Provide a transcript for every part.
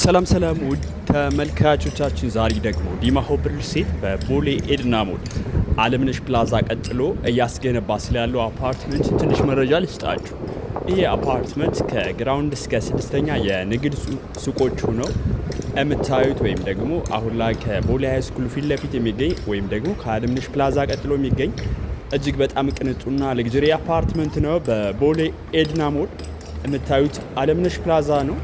ሰላም ውድ ተመልካቾቻችን፣ ዛሬ ደግሞ ዲማ ሆፕ ሪል ስቴት በቦሌ ኤድና ሞል አለምነሽ ፕላዛ ቀጥሎ እያስገነባ ስላለው አፓርትመንት ትንሽ መረጃ ልስጣችሁ። ይህ አፓርትመንት ከግራውንድ እስከ ስድስተኛ የንግድ ሱቆች ሆነው የምታዩት ወይም ደግሞ አሁን ላይ ከቦሌ ሃይ ስኩል ፊት ለፊት የሚገኝ ወይም ደግሞ ከአለምነሽ ፕላዛ ቀጥሎ የሚገኝ እጅግ በጣም ቅንጡና ለግጀሪ አፓርትመንት ነው። በቦሌ ኤድና ሞል የምታዩት አለምነሽ ፕላዛ ነው።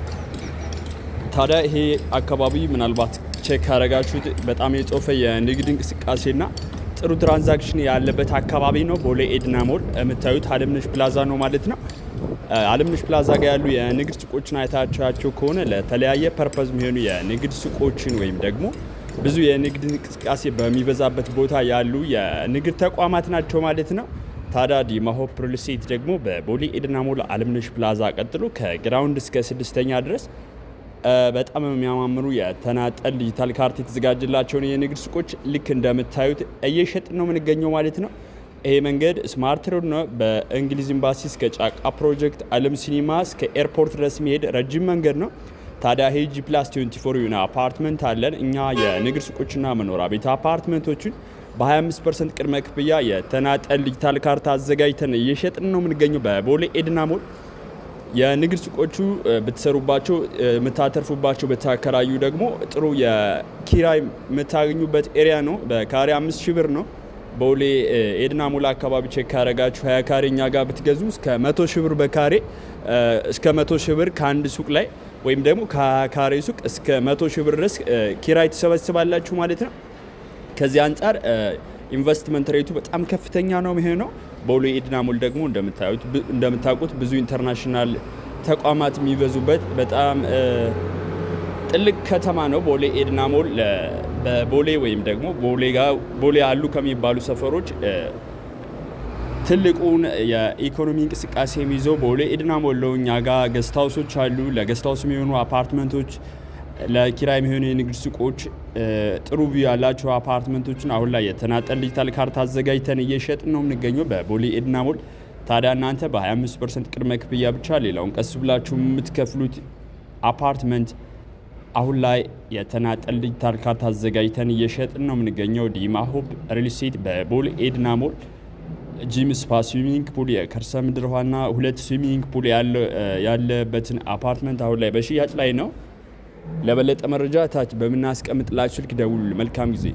ታዲያ ይሄ አካባቢ ምናልባት ቼክ ካረጋችሁት በጣም የጦፈ የንግድ እንቅስቃሴና ጥሩ ትራንዛክሽን ያለበት አካባቢ ነው። ቦሌ ኤድና ሞል የምታዩት አለምነሽ ፕላዛ ነው ማለት ነው። አለምነሽ ፕላዛ ጋር ያሉ የንግድ ሱቆችን አይታችኋቸው ከሆነ ለተለያየ ፐርፐዝ የሚሆኑ የንግድ ሱቆችን ወይም ደግሞ ብዙ የንግድ እንቅስቃሴ በሚበዛበት ቦታ ያሉ የንግድ ተቋማት ናቸው ማለት ነው። ታዲያ ዲማ ሆፕ ሪል ስቴት ደግሞ በቦሌ ኤድና ሞል አለምነሽ ፕላዛ ቀጥሎ ከግራውንድ እስከ ስድስተኛ ድረስ በጣም የሚያማምሩ የተናጠል ዲጂታል ካርት የተዘጋጀላቸውን የንግድ ሱቆች ልክ እንደምታዩት እየሸጥን ነው የምንገኘው ማለት ነው። ይሄ መንገድ ስማርት ሮድ ነው። በእንግሊዝ ኤምባሲ እስከ ጫቃ ፕሮጀክት አለም ሲኒማ እስከ ኤርፖርት ድረስ የሚሄድ ረጅም መንገድ ነው። ታዲያ ይሄ G+24 ዩና አፓርትመንት አለን። እኛ የንግድ ሱቆችና መኖሪያ ቤት አፓርትመንቶችን በ25% ቅድመ ክፍያ የተናጠል ዲጂታል ካርት አዘጋጅተን እየሸጥን ነው የምንገኘው በቦሌ ኤድና ሞል። የንግድ ሱቆቹ ብትሰሩባቸው የምታተርፉባቸው በተከራዩ ደግሞ ጥሩ የኪራይ የምታገኙበት ኤሪያ ነው። በካሬ 5000 ብር ነው። ቦሌ ኤድና ሞል አካባቢ ቼክ ካረጋችሁ 20 ካሬ እኛ ጋር ብትገዙ እስከ 100,000 ብር በካሬ እስከ 100,000 ብር ከአንድ ሱቅ ላይ ወይም ደግሞ ከካሬ ሱቅ እስከ 100,000 ብር ድረስ ኪራይ ትሰበስባላችሁ ማለት ነው። ከዚህ አንጻር ኢንቨስትመንት ሬቱ በጣም ከፍተኛ ነው የሚሆነው። ቦሌ ኤድና ሞል ደግሞ እንደምታውቁት ብዙ ኢንተርናሽናል ተቋማት የሚበዙበት በጣም ጥልቅ ከተማ ነው። ቦሌ ኤድና ሞል በቦሌ ወይም ደግሞ ቦሌ አሉ ከሚባሉ ሰፈሮች ትልቁን የኢኮኖሚ እንቅስቃሴ የሚይዘው ቦሌ ኤድና ሞል ነው። እኛ ጋር ገስት ሃውሶች አሉ። ለገስት ሃውስ የሚሆኑ አፓርትመንቶች፣ ለኪራይ የሚሆኑ የንግድ ሱቆች፣ ጥሩ ቪው ያላቸው አፓርትመንቶችን አሁን ላይ የተናጠል ዲጂታል ካርታ አዘጋጅተን እየሸጥን ነው የምንገኘው በቦሌ ኤድና ሞል። ታዲያ እናንተ በ25% ቅድመ ክፍያ ብቻ ሌላውን ቀስ ብላችሁ የምትከፍሉት አፓርትመንት አሁን ላይ የተናጠል ዲጂታል ካርታ አዘጋጅተን እየሸጥን ነው የምንገኘው። ዲማ ሆፕ ሪል ስቴት በቦሌ ኤድና ሞል ጂም፣ ስፓ፣ ስዊሚንግ ፑል፣ የከርሰ ምድር ውሃና 2 ስዊሚንግ ፑል ያለበትን አፓርትመንት አሁን ላይ በሽያጭ ላይ ነው። ለበለጠ መረጃ ታች በምናስቀምጥላችሁ ስልክ ደውሉ። መልካም ጊዜ